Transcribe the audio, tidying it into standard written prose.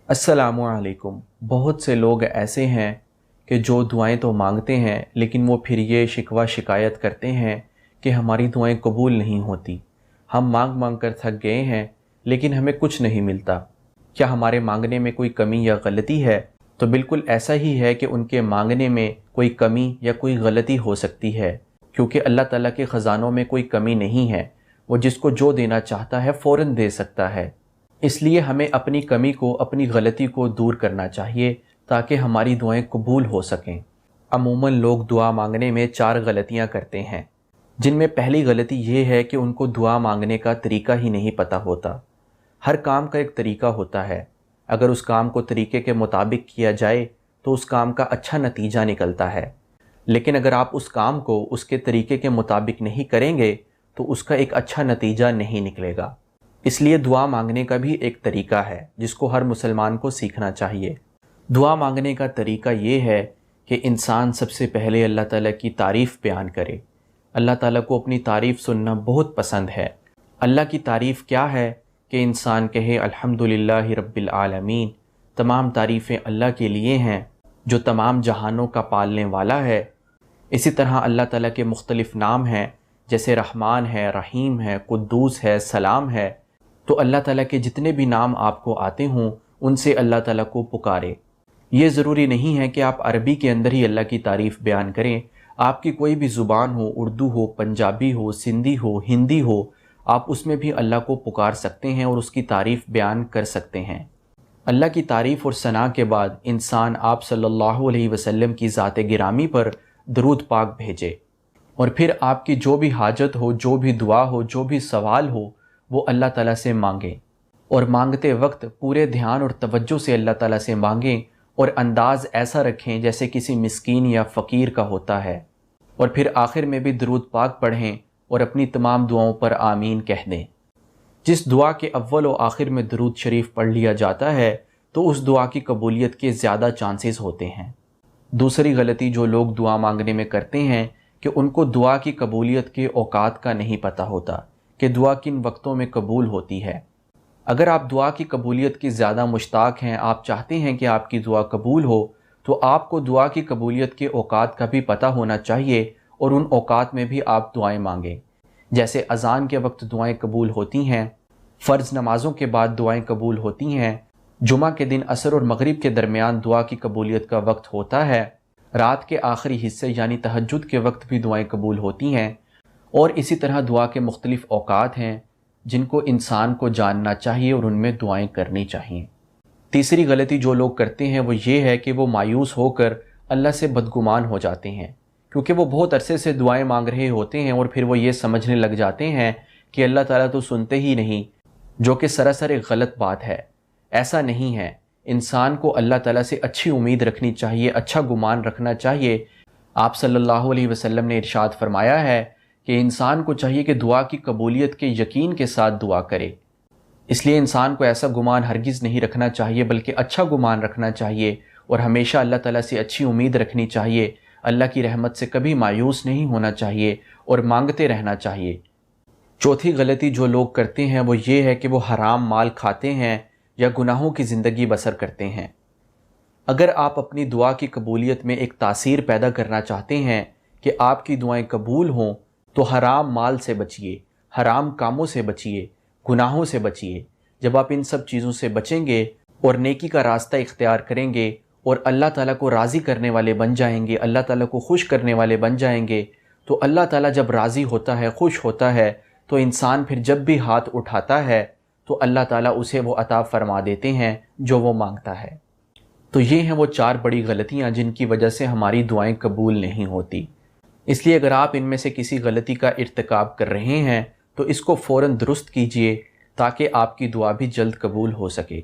अस्सलामुअलैकुम। बहुत से लोग ऐसे हैं कि जो दुआएं तो मांगते हैं लेकिन वो फिर ये शिकवा शिकायत करते हैं कि हमारी दुआएं कबूल नहीं होती। हम मांग मांग कर थक गए हैं लेकिन हमें कुछ नहीं मिलता। क्या हमारे मांगने में कोई कमी या गलती है? तो बिल्कुल ऐसा ही है कि उनके मांगने में कोई कमी या कोई गलती हो सकती है, क्योंकि अल्लाह ताला के ख़ज़ानों में कोई कमी नहीं है। वो जिसको जो देना चाहता है फ़ौरन दे सकता है। इसलिए हमें अपनी कमी को, अपनी गलती को दूर करना चाहिए ताकि हमारी दुआएं कबूल हो सकें। अमूमन लोग दुआ मांगने में 4 गलतियां करते हैं, जिनमें पहली गलती ये है कि उनको दुआ मांगने का तरीका ही नहीं पता होता। हर काम का एक तरीका होता है। अगर उस काम को तरीके के मुताबिक किया जाए तो उस काम का अच्छा नतीजा निकलता है, लेकिन अगर आप उस काम को उसके तरीके के मुताबिक नहीं करेंगे तो उसका एक अच्छा नतीजा नहीं निकलेगा। इसलिए दुआ मांगने का भी एक तरीका है जिसको हर मुसलमान को सीखना चाहिए। दुआ मांगने का तरीका ये है कि इंसान सबसे पहले अल्लाह ताला की तारीफ़ बयान करे। अल्लाह ताला को अपनी तारीफ़ सुनना बहुत पसंद है। अल्लाह की तारीफ़ क्या है कि इंसान कहे अल्हम्दुलिल्लाहि रब्बिल आलमीन, तमाम तारीफ़ें अल्लाह के लिए हैं जो तमाम जहानों का पालने वाला है। इसी तरह अल्लाह ताला के मुख्तलिफ़ नाम हैं, जैसे रहमान है, रहीम है, कुद्दूस है, सलाम है। तो अल्लाह ताला के जितने भी नाम आपको आते हों उनसे अल्लाह ताला को पुकारे। ये ज़रूरी नहीं है कि आप अरबी के अंदर ही अल्लाह की तारीफ़ बयान करें। आपकी कोई भी ज़ुबान हो, उर्दू हो, पंजाबी हो, सिंधी हो, हिंदी हो, आप उसमें भी अल्लाह को पुकार सकते हैं और उसकी तारीफ़ बयान कर सकते हैं। अल्लाह की तारीफ़ और सना के बाद इंसान आप सल्लल्लाहु अलैहि वसल्लम की ज़ात गिरामी पर दरूद पाक भेजे और फिर आपकी जो भी हाजत हो, जो भी दुआ हो, जो भी सवाल हो, वो अल्लाह ताला से मांगें। और मांगते वक्त पूरे ध्यान और तवज्जो से अल्लाह ताला से मांगें और अंदाज़ ऐसा रखें जैसे किसी मिस्कीन या फ़कीर का होता है। और फिर आखिर में भी दरूद पाक पढ़ें और अपनी तमाम दुआओं पर आमीन कह दें। जिस दुआ के अव्वल और आखिर में दरूद शरीफ पढ़ लिया जाता है तो उस दुआ की कबूलियत के ज़्यादा चांसेस होते हैं। दूसरी गलती जो लोग दुआ मांगने में करते हैं कि उनको दुआ की कबूलियत के औकात का नहीं पता होता कि दुआ किन वक्तों में कबूल होती है। अगर आप दुआ की कबूलियत की ज़्यादा मुश्ताक हैं, आप चाहते हैं कि आपकी दुआ कबूल हो, तो आपको दुआ की कबूलियत के औकात का भी पता होना चाहिए और उन औकात में भी आप दुआएं मांगें। जैसे अज़ान के वक्त दुआएं कबूल होती हैं, फ़र्ज़ नमाज़ों के बाद दुआएं कबूल होती हैं, जुमा के दिन असर और मगरिब के दरमियान दुआ की कबूलियत का वक्त होता है, रात के आखिरी हिस्से यानी तहज्जुद के वक्त भी दुआएं कबूल होती हैं। और इसी तरह दुआ के मुख्तलिफ़ औकात हैं जिनको इंसान को जानना चाहिए और उनमें दुआएं करनी चाहिए। तीसरी गलती जो लोग करते हैं वो ये है कि वो मायूस होकर अल्लाह से बदगुमान हो जाते हैं, क्योंकि वो बहुत अरसे से दुआएं मांग रहे होते हैं और फिर वो ये समझने लग जाते हैं कि अल्लाह ताला तो सुनते ही नहीं, जो कि सरासर एक गलत बात है। ऐसा नहीं है। इंसान को अल्लाह ताला से अच्छी उम्मीद रखनी चाहिए, अच्छा गुमान रखना चाहिए। आप सल्लल्लाहु अलैहि वसल्लम ने इरशाद फरमाया है कि इंसान को चाहिए कि दुआ की कबूलियत के यकीन के साथ दुआ करे। इसलिए इंसान को ऐसा गुमान हरगिज़ नहीं रखना चाहिए, बल्कि अच्छा गुमान रखना चाहिए और हमेशा अल्लाह ताला से अच्छी उम्मीद रखनी चाहिए। अल्लाह की रहमत से कभी मायूस नहीं होना चाहिए और मांगते रहना चाहिए। चौथी गलती जो लोग करते हैं वो ये है कि वो हराम माल खाते हैं या गुनाहों की ज़िंदगी बसर करते हैं। अगर आप अपनी दुआ की कबूलियत में एक तासीर पैदा करना चाहते हैं कि आपकी दुआएं कबूल हों, तो हराम माल से बचिए, हराम कामों से बचिए, गुनाहों से बचिए। जब आप इन सब चीज़ों से बचेंगे और नेकी का रास्ता इख्तियार करेंगे और अल्लाह ताला को राज़ी करने वाले बन जाएंगे, अल्लाह ताला को खुश करने वाले बन जाएंगे, तो अल्लाह ताला जब राज़ी होता है, खुश होता है, तो इंसान फिर जब भी हाथ उठाता है तो अल्लाह ताला उसे वो अता फरमा देते हैं जो वो मांगता है। तो ये हैं वो 4 बड़ी गलतियाँ जिनकी वजह से हमारी दुआएं कबूल नहीं होती। इसलिए अगर आप इनमें से किसी गलती का इर्तिकाब कर रहे हैं तो इसको फ़ौरन दुरुस्त कीजिए ताकि आपकी दुआ भी जल्द कबूल हो सके।